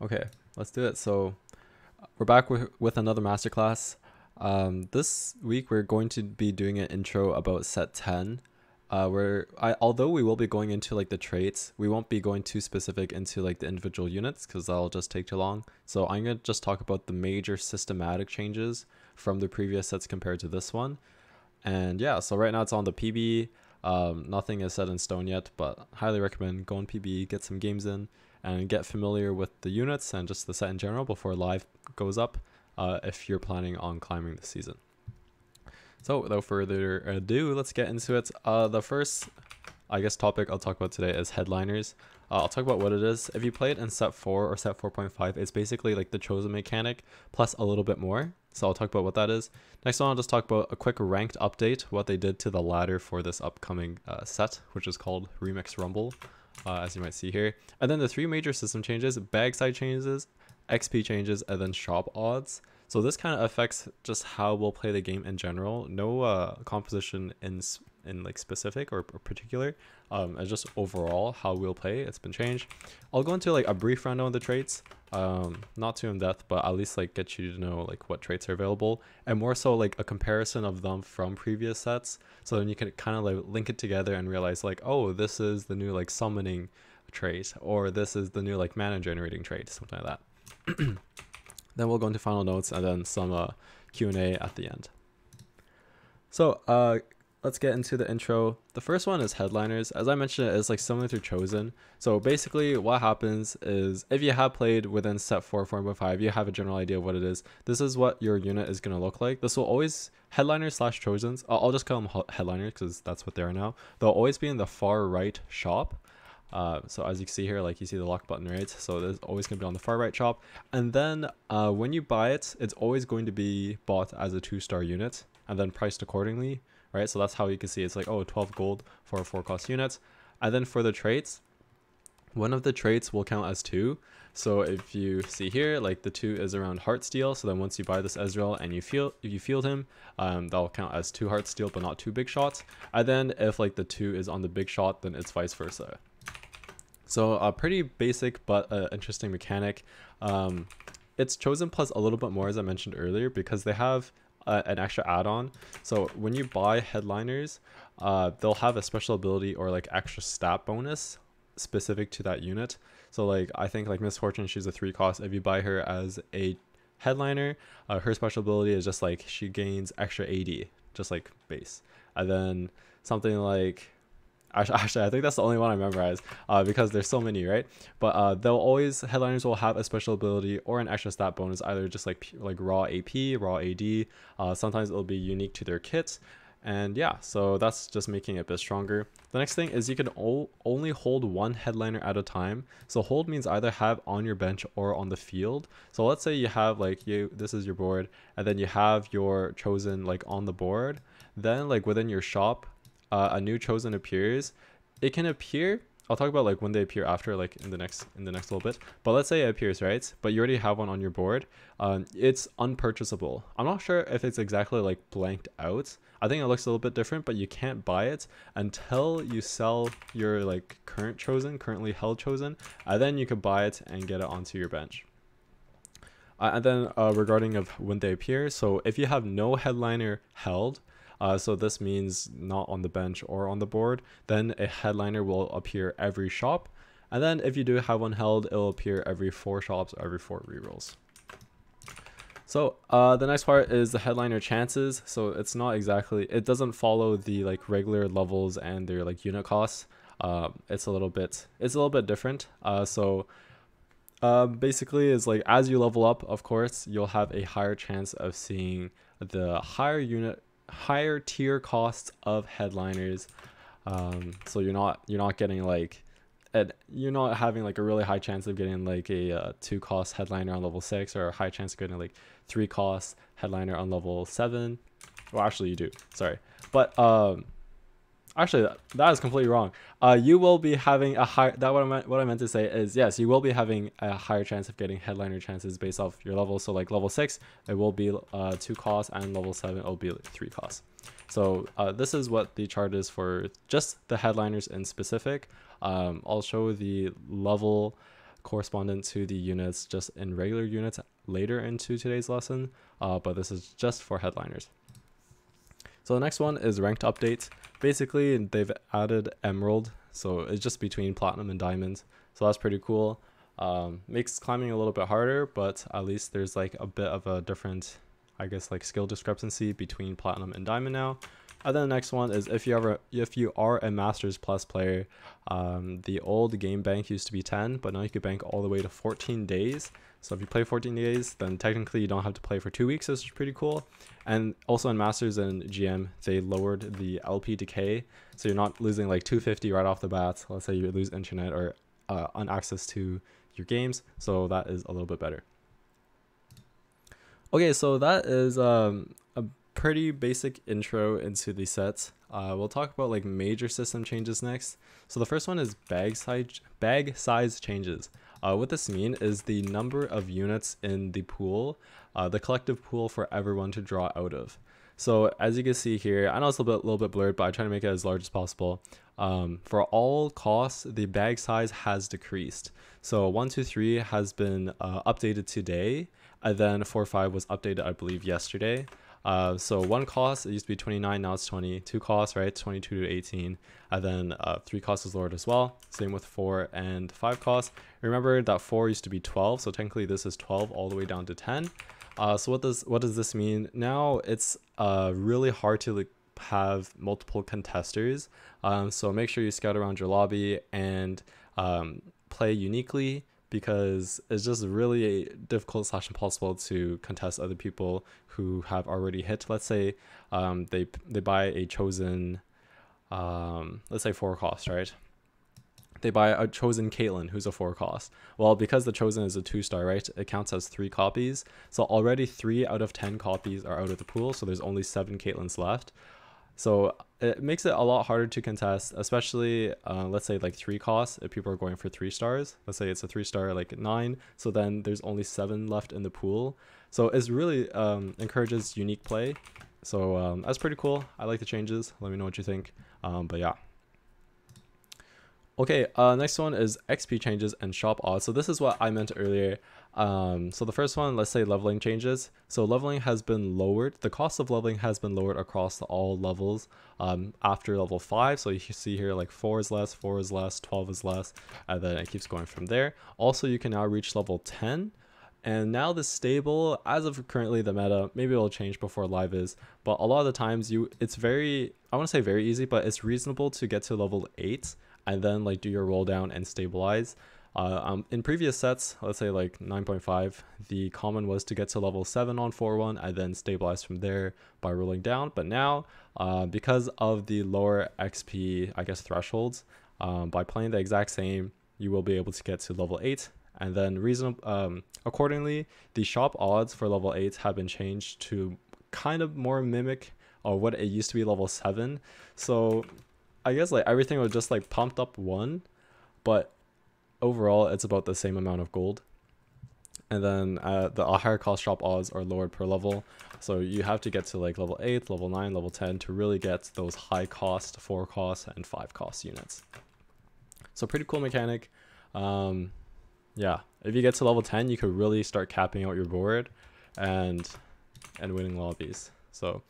Okay, let's do it. So we're back with another masterclass. This week we're going to be doing an intro about set 10. Although we will be going into like the traits, we won't be going too specific into like the individual units because that'll just take too long. So I'm gonna just talk about the major systematic changes from the previous sets compared to this one. And yeah, so right now it's on the PBE. Nothing is set in stone yet, but highly recommend going PBE, get some games in, and get familiar with the units and just the set in general before live goes up, if you're planning on climbing the season. So without further ado, let's get into it. The first, I guess, topic I'll talk about today is headliners. I'll talk about what it is. If you play it in set 4 or set 4.5, it's basically like the chosen mechanic plus a little bit more. So I'll talk about what that is. Next one, I'll just talk about a quick ranked update, what they did to the ladder for this upcoming set, which is called Remix Rumble, as you might see here. And then the 3 major system changes: bag side changes, XP changes, and then shop odds. So this kind of affects just how we'll play the game in general. No composition in like specific or particular. It's just overall how we'll play. It's been changed. I'll go into like a brief rundown of the traits. Not too in depth, but at least like get you to know like what traits are available, and more so like a comparison of them from previous sets. So then you can kind of like link it together and realize like, oh, this is the new like summoning trait, or this is the new like mana generating trait, something like that. Then we'll go into final notes and then some Q&A at the end. So let's get into the intro. The first one is headliners. As I mentioned, it's like similar to chosen. So basically what happens is if you have played within set 4, 4.5, you have a general idea of what it is. This is what your unit is going to look like. This will always, headliners slash chosens, I'll just call them headliners because that's what they are now. They'll always be in the far right shop. So as you can see here, like you see the lock button, right? So there's always going to be on the far right shop. And then when you buy it, it's always going to be bought as a 2-star unit and then priced accordingly, right? So that's how you can see it's like, oh, 12 gold for a 4-cost unit. And then for the traits, one of the traits will count as 2. So if you see here, like the 2 is around Heartsteel. So then once you buy this Ezreal and if you field him, that'll count as 2 Heartsteel, but not 2 big shots. And then if like the 2 is on the big shot, then it's vice versa. So a pretty basic but interesting mechanic. It's chosen plus a little bit more, as I mentioned earlier, because they have an extra add-on. So when you buy headliners, they'll have a special ability or like extra stat bonus specific to that unit. So like I think like Misfortune, she's a 3-cost. If you buy her as a headliner, her special ability is just like she gains extra AD, just like base. And then something like, actually, I think that's the only one I memorize because there's so many, right? But headliners will have a special ability or an extra stat bonus, either just like raw AP, raw AD. Sometimes it'll be unique to their kit. And yeah, so that's just making it a bit stronger. The next thing is you can only hold one headliner at a time. So hold means either have on your bench or on the field. So let's say you have like this is your board, and then you have your chosen like on the board. Then like within your shop, a new chosen appears. It can appear, I'll talk about like when they appear after, like in the next little bit, but let's say it appears, right? But you already have one on your board. It's unpurchasable. I'm not sure if it's exactly like blanked out. I think it looks a little bit different, but you can't buy it until you sell your like currently held chosen, and then you could buy it and get it onto your bench. And then regarding of when they appear, so if you have no headliner held, so this means not on the bench or on the board, then a headliner will appear every shop. And then if you do have one held, it'll appear every 4 shops or every 4 rerolls. So the next part is the headliner chances. So it's not exactly, it doesn't follow the like regular levels and their like unit costs. It's a little bit different. Basically is like as you level up, of course, you'll have a higher chance of seeing the higher tier costs of headliners. So you're not getting like you're not having like a really high chance of getting like a 2-cost headliner on level 6, or a high chance of getting like 3-cost headliner on level 7. Well, actually you do, sorry, but actually that is completely wrong. You will be having a high, what I meant to say is, yes, you will be having a higher chance of getting headliner chances based off your level. So like level 6 it will be 2 costs, and level 7 it will be like 3 costs. So this is what the chart is for just the headliners in specific. I'll show the level correspondent to the units just in regular units later into today's lesson, but this is just for headliners. So the next one is ranked update. Basically, they've added emerald, so it's just between platinum and diamond. So that's pretty cool. Makes climbing a little bit harder, but at least there's like a bit of a different, I guess, like skill discrepancy between platinum and diamond now. And then the next one is if you are a Masters Plus player, the old game bank used to be 10, but now you can bank all the way to 14 days. So if you play 14 days, then technically you don't have to play for 2 weeks, which is pretty cool. And also in Masters and GM, they lowered the LP decay, so you're not losing like 250 right off the bat. Let's say you lose internet or unaccess to your games, so that is a little bit better. Okay, so that is a pretty basic intro into the sets. We'll talk about like major system changes next. So the first one is bag size changes. What this means is the number of units in the pool, the collective pool for everyone to draw out of. So as you can see here, I know it's a little bit blurred, but I try to make it as large as possible. For all costs, the bag size has decreased. So 1, 2, 3 has been updated today, and then 4, 5 was updated, I believe, yesterday. So 1 cost, it used to be 29, now it's 20. 2 costs, right, 22 to 18. And then 3 costs is lowered as well. Same with 4 and 5 costs. Remember that 4 used to be 12, so technically this is 12 all the way down to 10. So what does this mean? Now it's really hard to like have multiple contesters. So make sure you scout around your lobby and play uniquely, because it's just really difficult / impossible to contest other people who have already hit. Let's say they buy a chosen, let's say 4 cost, right? They buy a chosen Caitlyn who's a 4 cost. Well, because the chosen is a 2-star, right, it counts as 3 copies. So already 3 out of 10 copies are out of the pool, so there's only 7 Caitlyns left. So it makes it a lot harder to contest, especially let's say like 3 costs if people are going for 3 stars. Let's say it's a 3-star like 9, so then there's only 7 left in the pool. So it's really encourages unique play. So that's pretty cool. I like the changes. Let me know what you think. But yeah. Okay, next one is XP changes and shop odds. So this is what I meant earlier. So the first one, let's say leveling changes. So leveling has been lowered. The cost of leveling has been lowered across all levels after level 5. So you see here like 4 is less, 4 is less, 12 is less, and then it keeps going from there. Also, you can now reach level 10. And now the stable, as of currently the meta, maybe it'll change before live is, but a lot of the times it's very, I want to say very easy, but it's reasonable to get to level 8 and then like do your roll down and stabilize. In previous sets, let's say like 9.5, the common was to get to level 7 on 4-1 and then stabilize from there by rolling down. But now, because of the lower XP, I guess, thresholds, by playing the exact same, you will be able to get to level 8. And then accordingly, the shop odds for level 8 have been changed to kind of more mimic what it used to be level 7. So I guess like everything was just like pumped up 1, but overall it's about the same amount of gold. And then the higher cost shop odds are lowered per level, so you have to get to like level 8, level 9, level 10 to really get those high cost 4 cost and 5 cost units. So pretty cool mechanic. Yeah, if you get to level 10, you could really start capping out your board and winning lobbies. So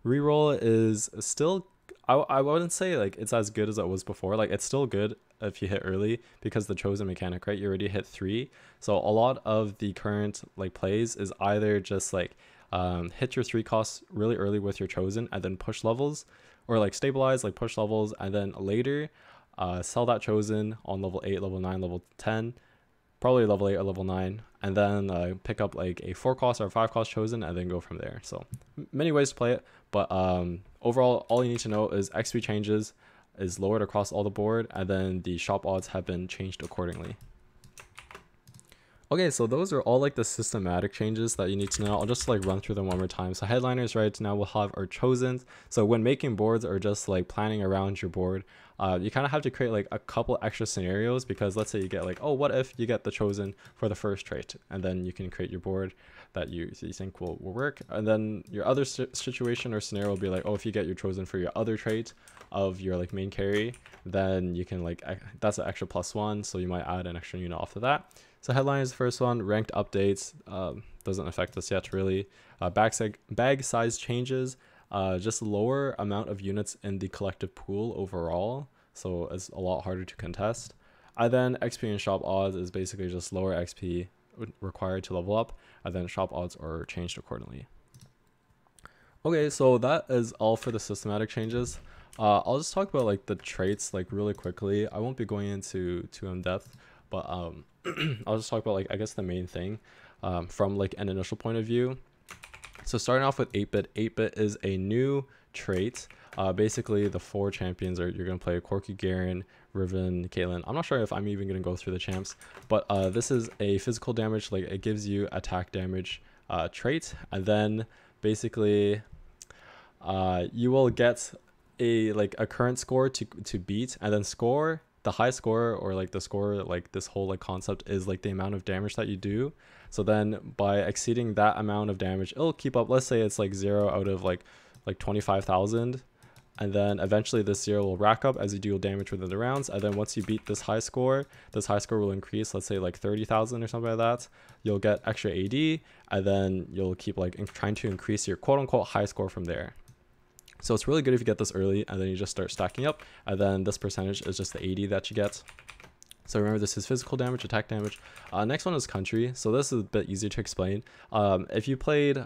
reroll is still, I wouldn't say like it's as good as it was before. Like it's still good if you hit early, because the chosen mechanic, right, you already hit 3. So a lot of the current like plays is either just like hit your 3 costs really early with your chosen and then push levels, or like stabilize, like push levels, and then later sell that chosen on level 8, level 9, level 10, probably level 8 or level 9, and then pick up like a 4 cost or 5 cost chosen and then go from there. So many ways to play it, but overall all you need to know is XP changes is lowered across all the board, and then the shop odds have been changed accordingly. Okay, so those are all like the systematic changes that you need to know. I'll just like run through them one more time. So headliners right now will have our chosen. So when making boards or just like planning around your board, you kind of have to create like a couple extra scenarios, because let's say you get like, oh, what if you get the chosen for the first trait, and then you can create your board that you think will work. And then your other situation or scenario will be like, oh, if you get your chosen for your other trait of your like main carry, then you can like, that's an extra +1, so you might add an extra unit off of that. So headline is the first one. Ranked updates doesn't affect us yet really. Bag size changes, just lower amount of units in the collective pool overall, so it's a lot harder to contest. And then XP and shop odds is basically just lower XP required to level up, and then shop odds are changed accordingly. Okay, so that is all for the systematic changes. I'll just talk about like the traits like really quickly. I won't be going into too in depth, but I'll just talk about like I guess the main thing from like an initial point of view. So starting off with 8-bit. 8-bit is a new trait. Basically the 4 champions are, you're gonna play Corky, Garen, Riven, Caitlyn. I'm not sure if I'm even gonna go through the champs, but this is a physical damage, like it gives you attack damage trait, and then basically you will get a like a current score to beat, and then score the high score, or like the score, like this whole like concept is like the amount of damage that you do. So then by exceeding that amount of damage, it'll keep up. Let's say it's like 0 out of like 25,000, and then eventually this 0 will rack up as you deal damage within the rounds. And then once you beat this high score will increase, let's say like 30,000 or something like that. You'll get extra AD, and then you'll keep like trying to increase your quote unquote high score from there. So it's really good if you get this early, and then you just start stacking up, and then this percentage is just the 80 that you get. So remember, this is physical damage, attack damage. Next one is country. So this is a bit easier to explain. If you played,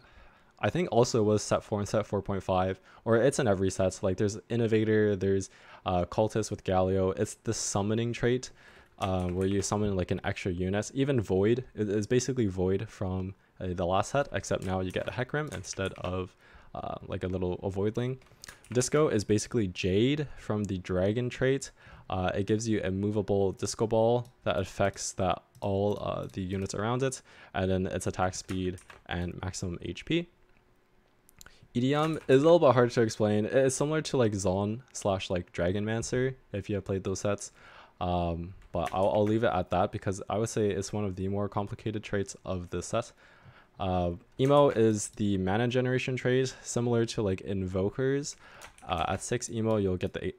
I think also was set 4 and set 4.5, or it's in every set. Like there's Innovator, there's Cultist with Galio. It's the summoning trait where you summon like an extra unit. Even Void is basically Void from the last set, except now you get a Hecarim instead of like a little avoidling. Disco is basically Jade from the dragon trait. It gives you a movable disco ball that affects that all the units around it, and then its attack speed and maximum HP. EDM is a little bit hard to explain. It's similar to like Zon / like Dragonmancer if you have played those sets, but I'll leave it at that because I would say it's one of the more complicated traits of this set. Emo is the mana generation trait, similar to like Invokers. At 6 Emo, you'll get the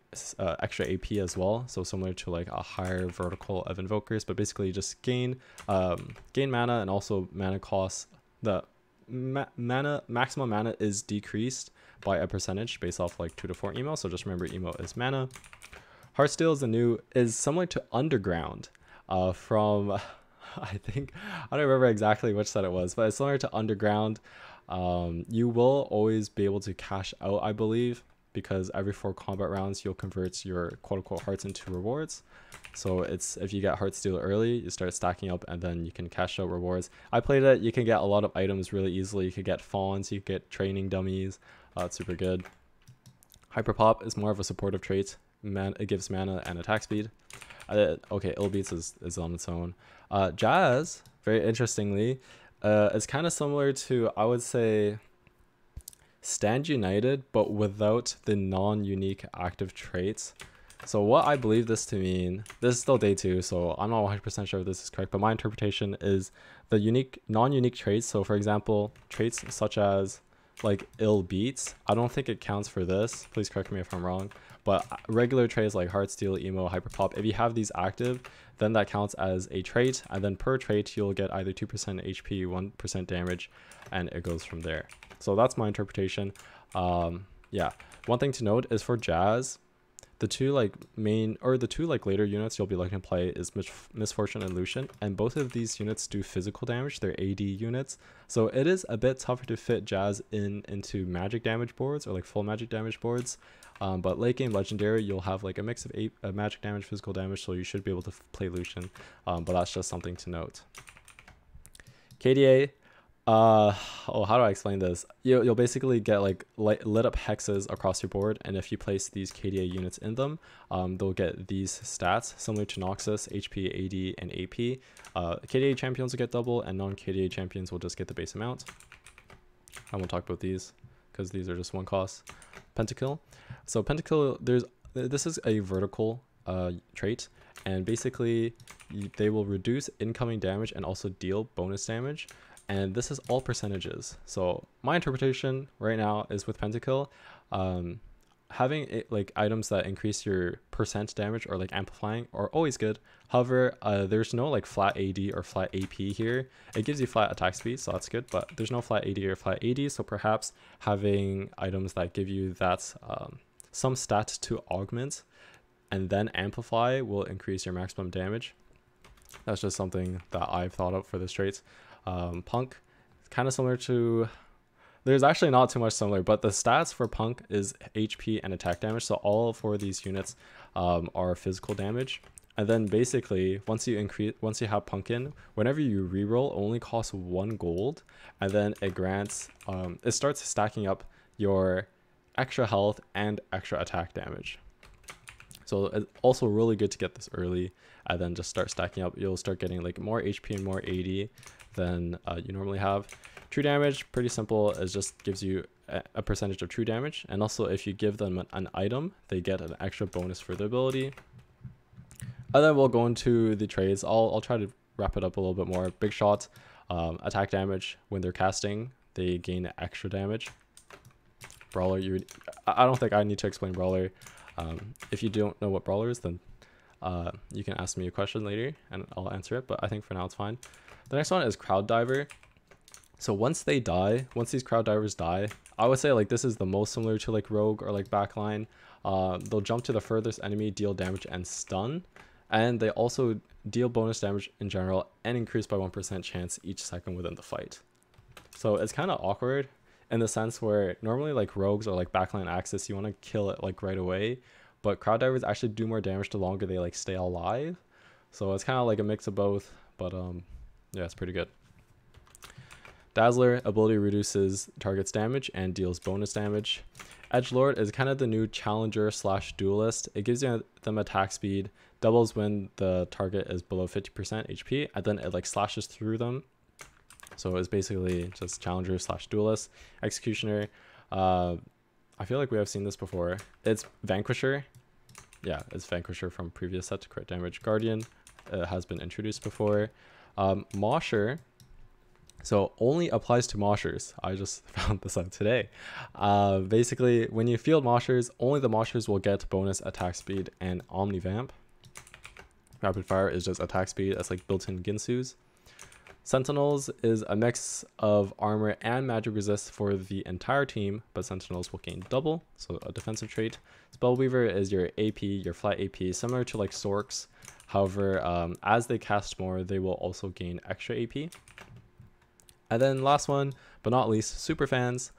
extra AP as well, so similar to like a higher vertical of Invokers, but basically just gain mana, and also mana cost. The maximum mana is decreased by a percentage based off like 2 to 4 Emo, so just remember Emo is mana. Heartsteel is similar to Underground from I don't remember exactly which set it was, but it's similar to Underground. You will always be able to cash out, I believe, because every 4 combat rounds you'll convert your quote-unquote hearts into rewards. So it's, if you get Heartsteel early, you start stacking up, and then you can cash out rewards. I played it. You can get a lot of items really easily. You could get fawns, you could get training dummies. It's super good. Hyperpop is more of a supportive trait. It gives mana and attack speed. Okay, Ill Beats is on its own. Jazz, very interestingly, is kind of similar to, I would say, Stand United, but without the non-unique active traits. So what I believe this to mean, this is still day 2, so I'm not 100% sure if this is correct, but my interpretation is the non-unique traits. So for example, traits such as like Ill Beats, I don't think it counts for this. Please correct me if I'm wrong. But regular traits like Heartsteel, Emo, Hyperpop, if you have these active, then that counts as a trait, and then per trait you'll get either 2% HP, 1% damage, and it goes from there. So that's my interpretation. Yeah, one thing to note is for Jazz, the two like later units you'll be looking to play is Misfortune and Lucian, and both of these units do physical damage. They're AD units, so it is a bit tougher to fit Jazz into magic damage boards, or like full magic damage boards. But late game legendary, you'll have like a mix of magic damage, physical damage, so you should be able to play Lucian, but that's just something to note. KDA, Oh, how do I explain this? You'll basically get like lit up hexes across your board, and if you place these KDA units in them, they'll get these stats similar to Noxus, HP, AD, and AP. KDA champions will get double, and non-KDA champions will just get the base amount. I won't talk about these because these are just one cost. Pentakill. So Pentakill, this is a vertical trait, and basically they will reduce incoming damage and also deal bonus damage. And this is all percentages. So my interpretation right now is with Pentakill, having like items that increase your percent damage or like amplifying are always good. However, there's no like flat AD or flat AP here. It gives you flat attack speed, so that's good, but there's no flat AD or flat AD. So perhaps having items that give you that some stat to augment and then amplify will increase your maximum damage. That's just something that I've thought of for this trait. Punk, kind of similar to, there's actually not too much similar, but the stats for Punk is HP and attack damage. So all four of these units are physical damage. And then basically once you have Punk in, whenever you reroll, only costs 1 gold, and then it grants it starts stacking up your extra health and extra attack damage. So it's also really good to get this early and then just start stacking up. You'll start getting like more HP and more AD than you normally have. True damage, pretty simple. It just gives you a percentage of true damage. And also if you give them an item, they get an extra bonus for the ability. And then we'll go into the trades. I'll try to wrap it up a little bit more. Big shot, attack damage. When they're casting, they gain extra damage. Brawler, I don't think I need to explain Brawler. If you don't know what Brawler is, then you can ask me a question later and I'll answer it, but I think for now it's fine. The next one is Crowd Diver. So once these Crowd Divers die, I would say like this is the most similar to like Rogue or like Backline. They'll jump to the furthest enemy, deal damage and stun, and they also deal bonus damage in general and increase by 1% chance each second within the fight. So it's kind of awkward in the sense where normally like Rogues or like Backline Axis, you want to kill it like right away, but Crowd Divers actually do more damage the longer they like stay alive. So it's kind of like a mix of both, but yeah, it's pretty good. Dazzler ability reduces target's damage and deals bonus damage. Edgelord is kind of the new challenger / duelist. It gives you them attack speed, doubles when the target is below 50% HP, and then it like slashes through them. So it's basically just challenger / duelist. Executioner, I feel like we have seen this before. It's Vanquisher. Yeah, it's Vanquisher from previous set to crit damage. Guardian has been introduced before. Mosher, so only applies to Moshers. I just found this out today. Basically, when you field Moshers, only the Moshers will get bonus attack speed and Omnivamp. Rapid Fire is just attack speed. That's like built-in Ginsu's. Sentinels is a mix of armor and magic resist for the entire team, but Sentinels will gain double, so a defensive trait. Spellweaver is your AP, your flat AP, similar to like Sorks. However, as they cast more, they will also gain extra AP. And then last one, but not least, Superfans.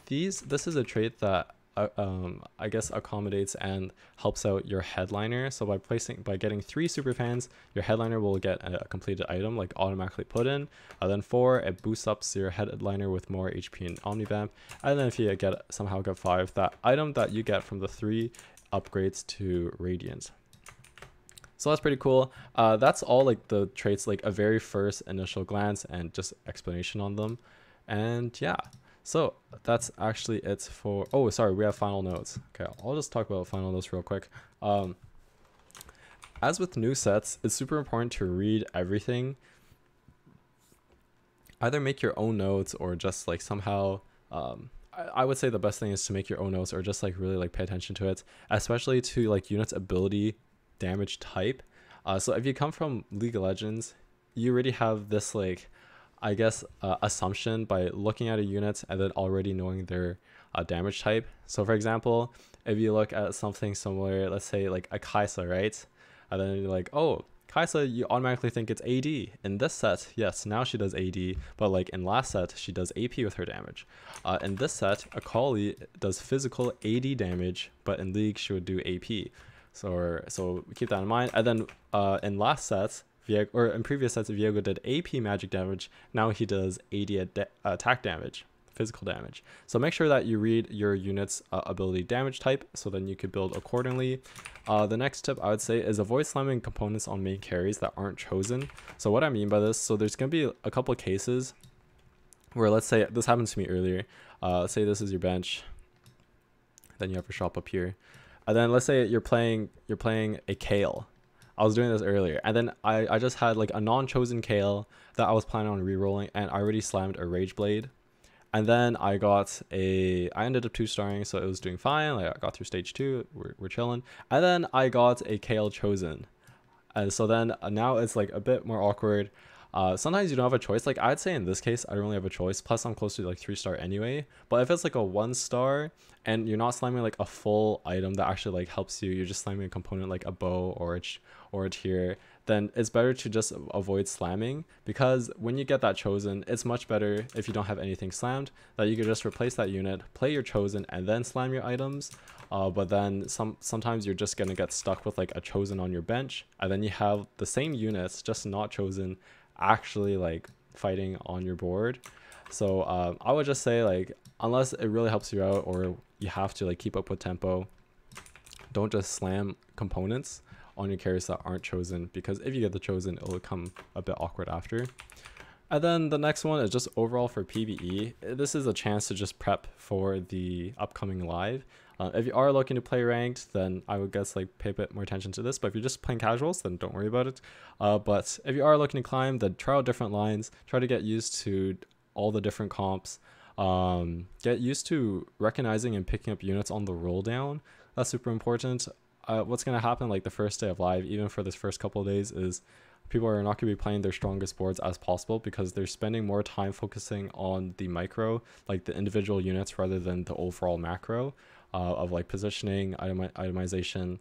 This is a trait that I guess accommodates and helps out your headliner. So by getting 3 Superfans, your headliner will get a completed item like automatically put in. Then 4, it boosts up your headliner with more HP and Omnivamp. And then if you somehow get 5, that item that you get from the 3 upgrades to Radiant. So that's pretty cool. That's all like the traits, like a very first initial glance and just explanation on them. And yeah, so that's actually it for, oh, sorry, we have final notes. Okay, I'll just talk about final notes real quick. As with new sets, it's super important to read everything. Either make your own notes or just like somehow, I would say the best thing is to make your own notes or just like really like pay attention to it, especially to like unit's ability damage type. So if you come from League of Legends, you already have this like, I guess, assumption by looking at a unit and then already knowing their damage type. So for example, if you look at something similar, let's say like a Kaisa, right? And then you're like, oh, Kaisa, you automatically think it's AD. In this set, yes, now she does AD, but like in last set, she does AP with her damage. In this set, Akali does physical AD damage, but in League, she would do AP. So keep that in mind. And then in last sets, or in previous sets, Viego did AP magic damage. Now he does AD attack damage, physical damage. So make sure that you read your unit's ability damage type, so then you could build accordingly. The next tip I would say is avoid slamming components on main carries that aren't chosen. So what I mean by this, so there's going to be a couple of cases where, let's say this happened to me earlier. Let's say this is your bench, then you have your shop up here, and then let's say you're playing a Kale. I was doing this earlier, and then I just had like a non-chosen Kale that I was planning on re-rolling, and I already slammed a Rage Blade. And then I ended up 2-starring, so it was doing fine. Like I got through stage 2, we're chilling. And then I got a Kale chosen. And so then now it's like a bit more awkward. Sometimes you don't have a choice. Like I'd say in this case, I don't really have a choice. Plus I'm close to like 3-star anyway. But if it's like a 1-star and you're not slamming like a full item that actually like helps you, you're just slamming a component like a bow or a tier, then it's better to just avoid slamming, because when you get that chosen, it's much better if you don't have anything slammed, that you could just replace that unit, play your chosen, and then slam your items. But then sometimes you're just gonna get stuck with like a chosen on your bench, and then you have the same units, just not chosen, actually like fighting on your board. So I would just say, like, unless it really helps you out or you have to like keep up with tempo, don't just slam components on your carries that aren't chosen, because if you get the chosen, it'll become a bit awkward after. And then the next one is just overall for PBE. This is a chance to just prep for the upcoming live. If you are looking to play ranked, then I would guess like pay a bit more attention to this. But if you're just playing casuals, then don't worry about it. But if you are looking to climb, then try out different lines. Try to get used to all the different comps. Get used to recognizing and picking up units on the roll down. That's super important. What's going to happen like the first day of live, even for this first couple of days, is people are not going to be playing their strongest boards as possible, because they're spending more time focusing on the micro, like the individual units, rather than the overall macro of like positioning, itemization.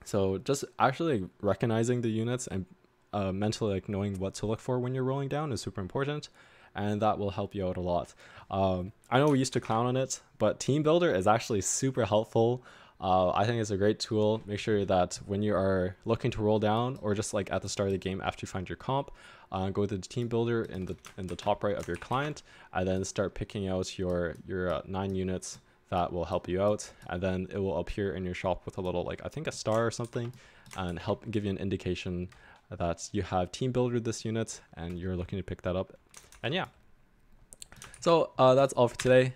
So just actually recognizing the units and mentally like knowing what to look for when you're rolling down is super important, and that will help you out a lot. I know we used to clown on it, but Team Builder is actually super helpful. I think it's a great tool. Make sure that when you are looking to roll down, or just like at the start of the game after you find your comp, go to the Team Builder in the top right of your client, and then start picking out your 9 units that will help you out, and then it will appear in your shop with a little, like, I think a star or something, and help give you an indication that you have Team Builder this unit and you're looking to pick that up. And yeah, so that's all for today.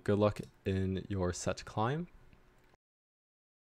Good luck in your set climb.